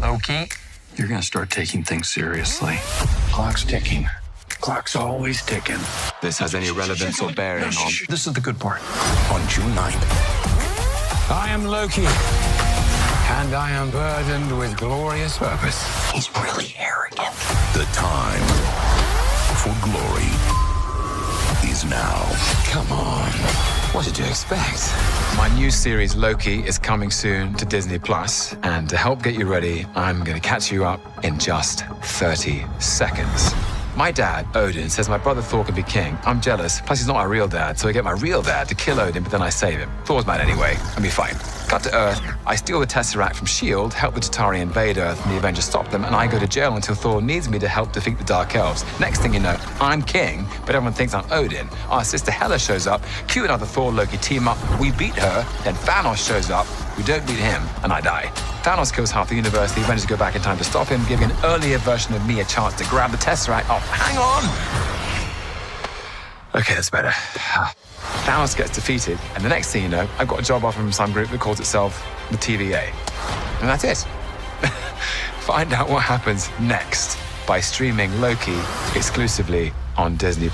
Loki, you're gonna start taking things seriously. Clock's ticking. Clock's always ticking. This has any relevance or bearing on... This is the good part. On June 9th. I am Loki, and I am burdened with glorious purpose. He's really arrogant. The time for glory is now. Come on. What did you expect? My new series, Loki, is coming soon to Disney+. And to help get you ready, I'm going to catch you up in just 30 seconds. My dad, Odin, says my brother Thor can be king. I'm jealous. Plus, he's not my real dad, so I get my real dad to kill Odin, but then I save him. Thor's mad anyway. I'll be fine. Cut to Earth. I steal the Tesseract from S.H.I.E.L.D., help the Chitauri invade Earth, and the Avengers stop them, and I go to jail until Thor needs me to help defeat the Dark Elves. Next thing you know, I'm king, but everyone thinks I'm Odin. Our sister Hela shows up. Cue another Thor-Loki team up. We beat her. Then Thanos shows up. We don't beat him, and I die. Thanos kills half the universe. The Avengers go back in time to stop him, giving an earlier version of me a chance to grab the Tesseract. Oh, hang on! Okay, that's better. Thanos gets defeated, and the next thing you know, I've got a job offer from some group that calls itself the TVA. And that's it. Find out what happens next by streaming Loki exclusively on Disney+.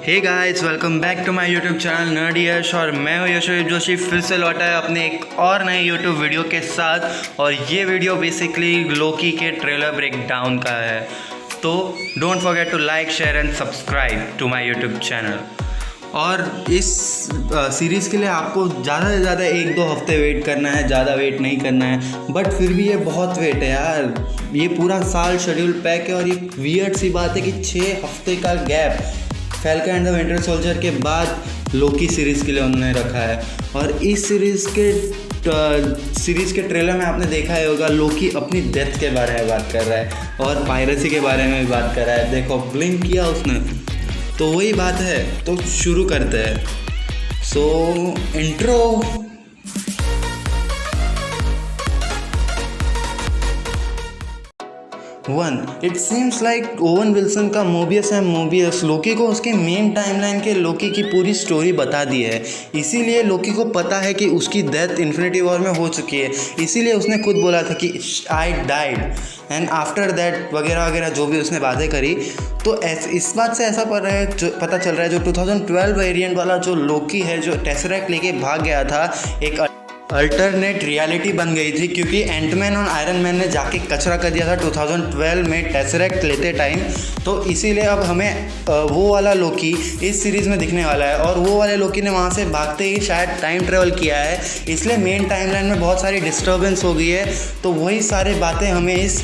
Hey guys, welcome back to my YouTube channel nerdy Yash, और मैं हूँ यशोदीप जोशी। फिर से लौटा है अपने एक और नए यूट्यूब वीडियो के साथ, और ये वीडियो बेसिकली लोकी के ट्रेलर ब्रेकडाउन का है। तो don't forget to like, share and subscribe to my YouTube channel. और इस सीरीज़ के लिए आपको ज़्यादा से ज़्यादा 1-2 हफ्ते वेट करना है, ज़्यादा वेट नहीं करना है। बट फिर भी ये बहुत वेट है यार, ये पूरा साल शेड्यूल पैक है। और ये वियर्ड सी बात है कि 6 हफ्ते का gap falcon and the winter soldier के बाद लोकी सीरीज़ के लिए उन्होंने रखा है। और इस सीरीज़ के ट्रेलर में आपने देखा ही होगा, लोकी अपनी डेथ के बारे में बात कर रहा है और पायरेसी के बारे में भी बात कर रहा है। देखो, ब्लिंक किया उसने, तो वही बात है। तो शुरू करते हैं। So intro. It seems like Owen Wilson का मोबियस एंड मोबियस लोकी को उसके मेन टाइमलाइन के लोकी की पूरी स्टोरी बता दी है। इसीलिए लोकी को पता है कि उसकी डेथ इन्फिनिटी वॉर में हो चुकी है। इसीलिए उसने खुद बोला था कि आई डाइड एंड आफ्टर दैट वगैरह वगैरह जो भी उसने बातें करी। तो इस बात से ऐसा पता चल रहा है जो 2012 वेरिएंट वाला जो लोकी है, जो टेसरैक्ट लेके भाग गया था, एक अल्टरनेट रियलिटी बन गई थी, क्योंकि एंटमैन और आयरन मैन ने जाके कचरा कर दिया था 2012 में टेसरैक्ट लेते टाइम। तो इसीलिए अब हमें वो वाला लोकी इस सीरीज़ में दिखने वाला है। और वो वाले लोकी ने वहाँ से भागते ही शायद टाइम ट्रेवल किया है, इसलिए मेन टाइमलाइन में बहुत सारी डिस्टर्बेंस हो गई है। तो वही सारी बातें हमें इस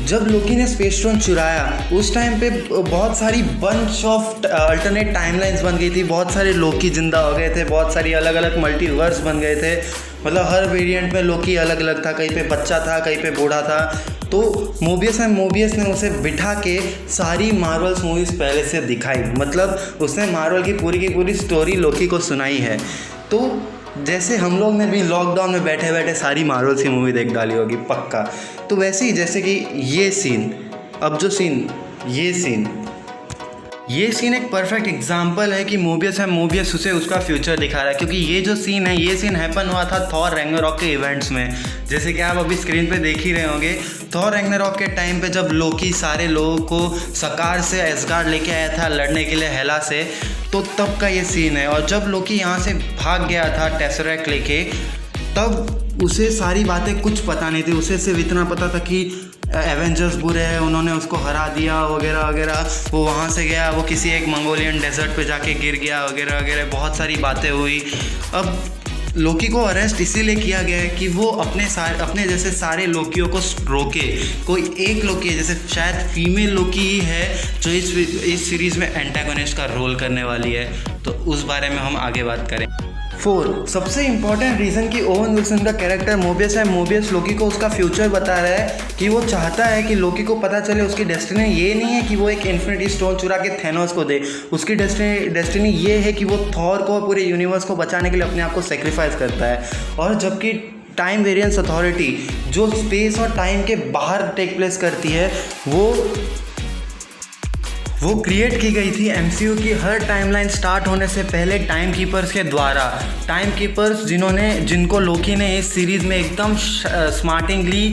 जब लोकी ने स्पेस स्टोन चुराया, उस टाइम पे बहुत सारी बंच ऑफ अल्टरनेट टाइमलाइंस बन गई थी। बहुत सारे लोकी जिंदा हो गए थे, बहुत सारी अलग अलग मल्टीवर्स बन गए थे। मतलब हर वेरिएंट में लोकी अलग अलग था, कहीं पे बच्चा था, कहीं पे बूढ़ा था। तो मोबियस ने उसे बिठा के सारी मार्वल्स मूवीज़ पहले से दिखाई। मतलब उसने मार्वल की पूरी स्टोरी लोकी को सुनाई है। तो जैसे हम लोग ने भी लॉकडाउन में बैठे बैठे सारी मार्वल्स की मूवी देख डाली होगी पक्का, तो वैसे ही जैसे कि ये सीन एक परफेक्ट एग्जांपल है कि मोबियस उसे उसका फ्यूचर दिखा रहा है। क्योंकि ये जो सीन है, ये सीन हैपन हुआ था थॉर रैग्नारॉक के इवेंट्स में। जैसे कि आप अभी स्क्रीन पे देख ही रहे होंगे, थॉर रैग्नारॉक के टाइम पे जब लोकी सारे लोगों को सकार से एसगार्ड लेके आया था लड़ने के लिए हेला से, तो तब का ये सीन है। और जब लोकी यहाँ से भाग गया था टेसरैक्ट लेके, तब उसे सारी बातें कुछ पता नहीं थी। उसे सिर्फ इतना पता था कि एवेंजर्स बुरे हैं, उन्होंने उसको हरा दिया वगैरह वगैरह। वो वहाँ से गया, वो किसी एक मंगोलियन डेजर्ट पे जाके गिर गया वगैरह वगैरह, बहुत सारी बातें हुई। अब लोकी को अरेस्ट इसीलिए किया गया है कि वो अपने जैसे सारे लोकियों को रोके। कोई एक लोकी है, जैसे शायद फीमेल लोकी ही है जो इस सीरीज़ में एंटागोनिस्ट का रोल करने वाली है। तो उस बारे में हम आगे बात करें। 4 सबसे इम्पॉर्टेंट रीज़न कि ओवन विल्सन का कैरेक्टर मोबियस है, मोबियस लोकी को उसका फ्यूचर बता रहा है कि वो चाहता है कि लोकी को पता चले उसकी डेस्टिनी ये नहीं है कि वो एक इन्फिनिटी स्टोन चुरा के थैनोस को दे। उसकी डेस्टिनी ये है कि वो थॉर को, पूरे यूनिवर्स को बचाने के लिए अपने आप को सेक्रीफाइस करता है। और जबकि टाइम वेरिएंस अथॉरिटी जो स्पेस और टाइम के बाहर टेक प्लेस करती है, वो क्रिएट की गई थी एमसीयू की हर टाइमलाइन स्टार्ट होने से पहले टाइम कीपर्स के द्वारा। टाइम कीपर्स जिनको लोकी ने इस सीरीज़ में एकदम स्मार्टिंगली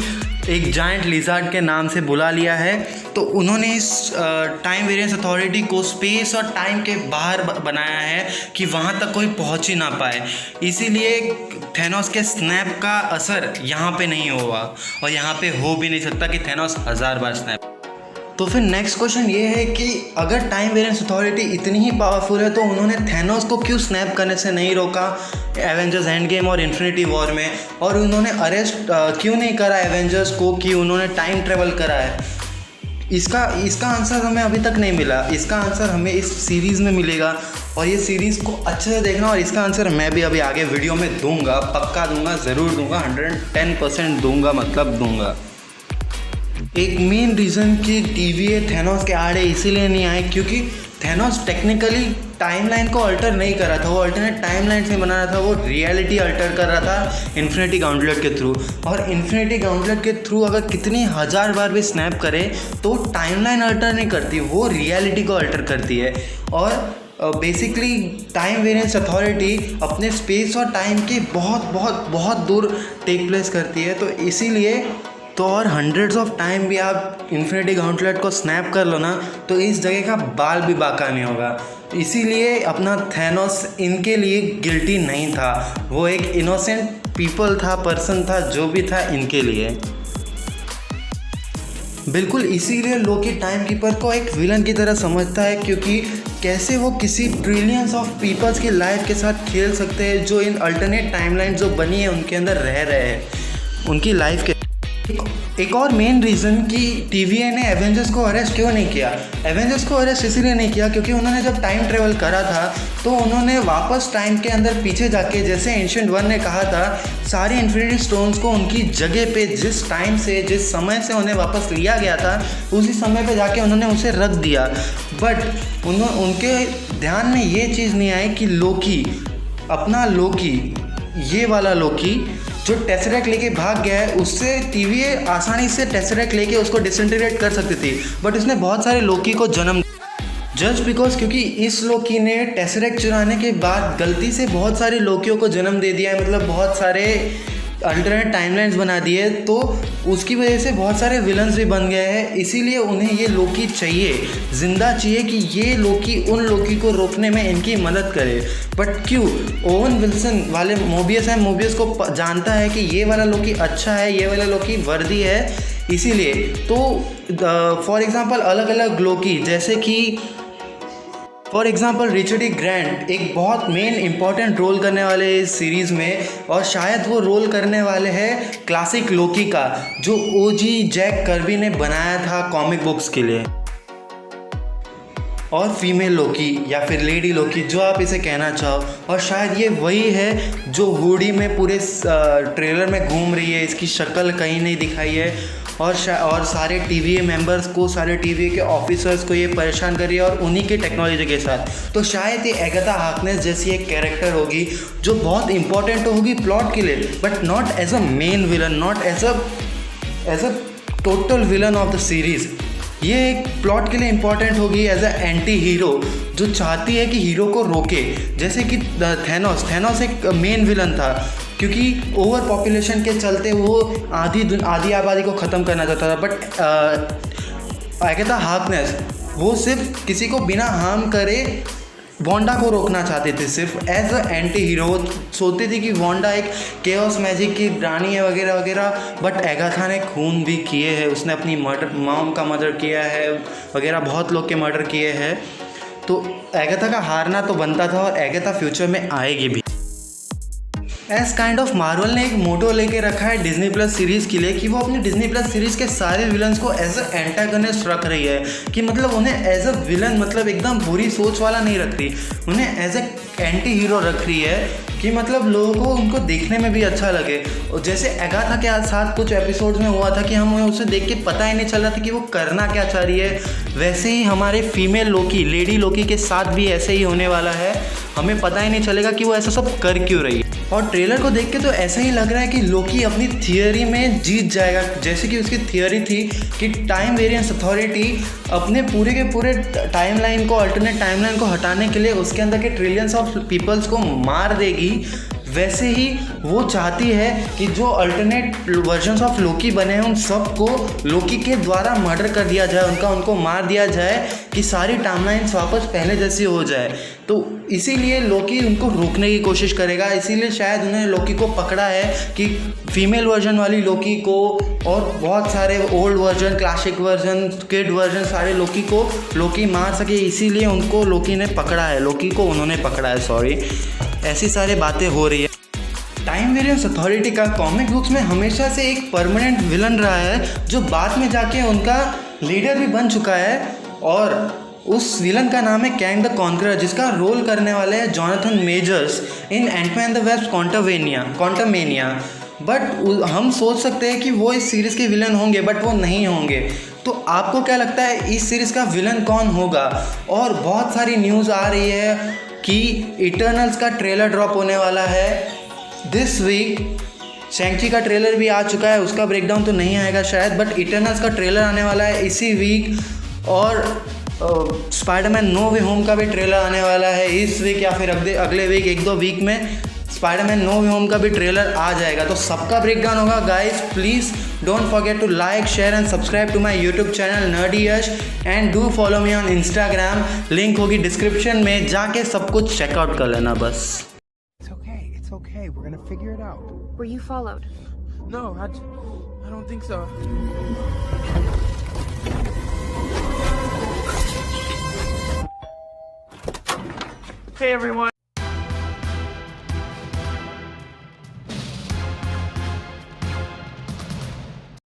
एक जायंट लिजार्ड के नाम से बुला लिया है। तो उन्होंने इस टाइम वेरिएंस अथॉरिटी को स्पेस और टाइम के बाहर बनाया है कि वहाँ तक कोई पहुँच ही ना पाए। इसीलिए थैनोस के स्नैप का असर यहाँ पे नहीं हुआ और यहाँ पे हो भी नहीं सकता कि थैनोस 1000 बार स्नैप। तो फिर नेक्स्ट क्वेश्चन ये है कि अगर टाइम वेरिएंस अथॉरिटी इतनी ही पावरफुल है तो उन्होंने थैनोस को क्यों स्नैप करने से नहीं रोका एवेंजर्स एंड गेम और इन्फिनिटी वॉर में, और उन्होंने अरेस्ट क्यों नहीं करा एवेंजर्स को कि उन्होंने टाइम ट्रेवल करा है। इसका आंसर हमें अभी तक नहीं मिला। इसका आंसर हमें इस सीरीज़ में मिलेगा और ये सीरीज़ को अच्छे से देखना, और इसका आंसर मैं भी अभी आगे वीडियो में दूंगा, पक्का दूंगा, ज़रूर दूंगा, 110% दूंगा, मतलब दूंगा। एक मेन रीज़न कि TVA थैनोस के आड़े इसीलिए नहीं आए क्योंकि थैनोस टेक्निकली टाइमलाइन को अल्टर नहीं कर रहा था, वो अल्टरनेट टाइमलाइन से बना रहा था, वो रियलिटी अल्टर कर रहा था इन्फिनिटी गॉन्टलेट के थ्रू। और इन्फिनिटी गॉन्टलेट के थ्रू अगर कितनी 1000 बार भी स्नैप करे तो टाइमलाइन अल्टर नहीं करती, वो रियलिटी को अल्टर करती है। और बेसिकली टाइम वेरिएंस अथॉरिटी अपने स्पेस और टाइम के बहुत बहुत बहुत दूर टेक प्लेस करती है। तो इसीलिए तो और हंड्रेड्स ऑफ टाइम भी आप इन्फिनिटी गॉन्टलेट को स्नैप कर लो ना तो इस जगह का बाल भी बाका नहीं होगा। इसीलिए अपना थैनोस इनके लिए गिल्टी नहीं था, वो एक इनोसेंट पीपल था, पर्सन था, जो भी था इनके लिए। बिल्कुल इसीलिए लोकी टाइम कीपर को एक विलन की तरह समझता है क्योंकि कैसे वो किसी ट्रिलियंस ऑफ पीपल्स की लाइफ के साथ खेल सकते हैं जो इन अल्टरनेट टाइमलाइन जो बनी है उनके अंदर रह रहे हैं उनकी लाइफ के। एक और मेन रीज़न कि TVA ने एवेंजर्स को अरेस्ट क्यों नहीं किया। एवेंजर्स को अरेस्ट इसीलिए नहीं किया क्योंकि उन्होंने जब टाइम ट्रेवल करा था तो उन्होंने वापस टाइम के अंदर पीछे जाके, जैसे एंशिएंट वन ने कहा था, सारी इन्फिनिटी स्टोन्स को उनकी जगह पे जिस टाइम से जिस समय से उन्हें वापस लिया गया था उसी समय पे जाके उन्होंने उसे रख दिया। बट उनके ध्यान में ये चीज़ नहीं आई कि लोकी, अपना लोकी, ये वाला लोकी जो टेसरेक्ट लेके भाग गया है, उससे TVA आसानी से टेसरेक्ट लेके उसको डिसइंटीग्रेट कर सकती थी, बट उसने बहुत सारे लोकी को जन्म जस्ट बिकॉज क्योंकि इस लोकी ने टेसरेक्ट चुराने के बाद गलती से बहुत सारे लोकियों को जन्म दे दिया है, मतलब बहुत सारे अल्टरनेट टाइमलाइंस बना दिए, तो उसकी वजह से बहुत सारे विलन्स भी बन गए हैं। इसीलिए उन्हें ये लोकी चाहिए, जिंदा चाहिए कि ये लोकी उन लोकी को रोकने में इनकी मदद करे। बट क्यों? ओवन विल्सन वाले मोबियस को जानता है कि ये वाला लोकी अच्छा है, ये वाला लोकी वर्दी है, इसीलिए। तो फॉर एग्जांपल अलग अलग लोकी, जैसे कि for example Richard E Grand एक बहुत मेन इंपॉर्टेंट रोल करने वाले इस सीरीज़ में, और शायद वो रोल करने वाले हैं क्लासिक लोकी का जो OG जैक कर्बी ने बनाया था कॉमिक बुक्स के लिए। और फीमेल लोकी या फिर लेडी लोकी, जो आप इसे कहना चाहो, और शायद ये वही है जो हुडी में पूरे ट्रेलर में घूम रही है, इसकी शक्ल कहीं नहीं दिखाई है, और सारे TVA मेंबर्स को, सारे TVA के ऑफिसर्स को ये परेशान कर रही है और उन्हीं के टेक्नोलॉजी के साथ। तो शायद ये एगाथा हार्कनेस जैसी एक कैरेक्टर होगी जो बहुत इंपॉर्टेंट होगी प्लॉट के लिए, but not as a main villain, not as a total villain of the series. ये एक प्लॉट के लिए इंपॉर्टेंट होगी एज अ एंटी हीरो जो चाहती है कि हीरो को रोके, जैसे कि थैनोस एक मेन विलन था क्योंकि ओवर पॉपुलेशन के चलते वो आधी आबादी को ख़त्म करना चाहता था। बट एगाथा हार्कनेस वो सिर्फ किसी को बिना हार्म करे वांडा को रोकना चाहते थे, सिर्फ एज अ एंटी हीरो। वो सोचती थी कि वांडा एक केओस मैजिक की रानी है वगैरह वगैरह, बट एगाथा ने खून भी किए हैं, उसने अपनी मॉम का मर्डर किया है वगैरह, बहुत लोग के मर्डर किए हैं। तो एगाथा का हारना तो बनता था और एगाथा फ्यूचर में आएगी भी। एज काइंड ऑफ मार्वल ने एक मोटो लेके रखा है डिज्नी प्लस सीरीज़ के लिए कि वो अपनी डिज्नी प्लस सीरीज़ के सारे विलन्स को एज अ एंटागनिस्ट रख रही है, कि मतलब उन्हें एज अ विलन, मतलब एकदम बुरी सोच वाला नहीं रख रही, उन्हें एज अ एंटी हीरो रख रही है कि मतलब लोगों को उनको देखने में भी अच्छा लगे। और जैसे एगाथा के साथ कुछ एपिसोड्स में हुआ था कि हमें उसे देख के पता ही नहीं चल रहा था कि वो करना क्या चाह रही है, वैसे ही हमारे फीमेल लोकी, लेडी लोकी के साथ भी ऐसे ही होने वाला है, हमें पता ही नहीं चलेगा कि वो ऐसा सब कर क्यों रही है। और ट्रेलर को देख के तो ऐसा ही लग रहा है कि लोकी अपनी थियोरी में जीत जाएगा, जैसे कि उसकी थियोरी थी कि टाइम वेरिएंस अथॉरिटी अपने पूरे के पूरे टाइमलाइन को, अल्टरनेट टाइमलाइन को हटाने के लिए उसके अंदर के ट्रिलियंस ऑफ पीपल्स को मार देगी। वैसे ही वो चाहती है कि जो अल्टरनेट वर्जन्स ऑफ लोकी बने हैं उन सबको लोकी के द्वारा मर्डर कर दिया जाए, उनको मार दिया जाए कि सारी टाइमलाइंस वापस पहले जैसी हो जाए। तो इसीलिए लोकी उनको रोकने की कोशिश करेगा, इसीलिए शायद उन्होंने लोकी को पकड़ा है कि फीमेल वर्जन वाली लोकी को और बहुत सारे old version, classic version, kid version, सारे लोकी को लोकी मार सके, इसीलिए उनको लोकी ने पकड़ा है, लोकी को उन्होंने पकड़ा है, सॉरी। ऐसी सारी बातें हो रही है। टाइम वेरिएंस अथॉरिटी का कॉमिक बुक्स में हमेशा से एक परमानेंट विलन रहा है, जो बाद में जाके उनका लीडर भी बन चुका है, और उस विलन का नाम है कैंग द कॉन्करर, जिसका रोल करने वाले हैं Jonathan Majors in Ant Man and the Wasp Quantumania. But हम सोच सकते हैं कि वो इस सीरीज़ के विलन होंगे, बट वो नहीं होंगे। तो आपको क्या लगता है इस सीरीज़ का विलन कौन होगा? और बहुत सारी न्यूज़ आ रही है कि इटर्नल्स का ट्रेलर ड्रॉप होने वाला है दिस वीक। शैंग-ची का ट्रेलर भी आ चुका है, उसका ब्रेकडाउन तो नहीं आएगा शायद, बट इटर्नल्स का ट्रेलर आने वाला है इसी वीक। और स्पाइडरमैन नो वे होम का भी ट्रेलर आने वाला है इस वीक या फिर अगले वीक, 1-2 वीक में स्पाइडरमैन नो वे होम का भी ट्रेलर आ जाएगा। तो सबका ब्रेकडाउन होगा guys. Please don't forget to like, share and subscribe to my YouTube channel nerdy Yash, and do follow me on Instagram. Link होगी डिस्क्रिप्शन में, जाके सब कुछ चेकआउट कर लेना बस। It's okay. We're gonna figure it out. Were you followed? No, I don't think so. Hey everyone.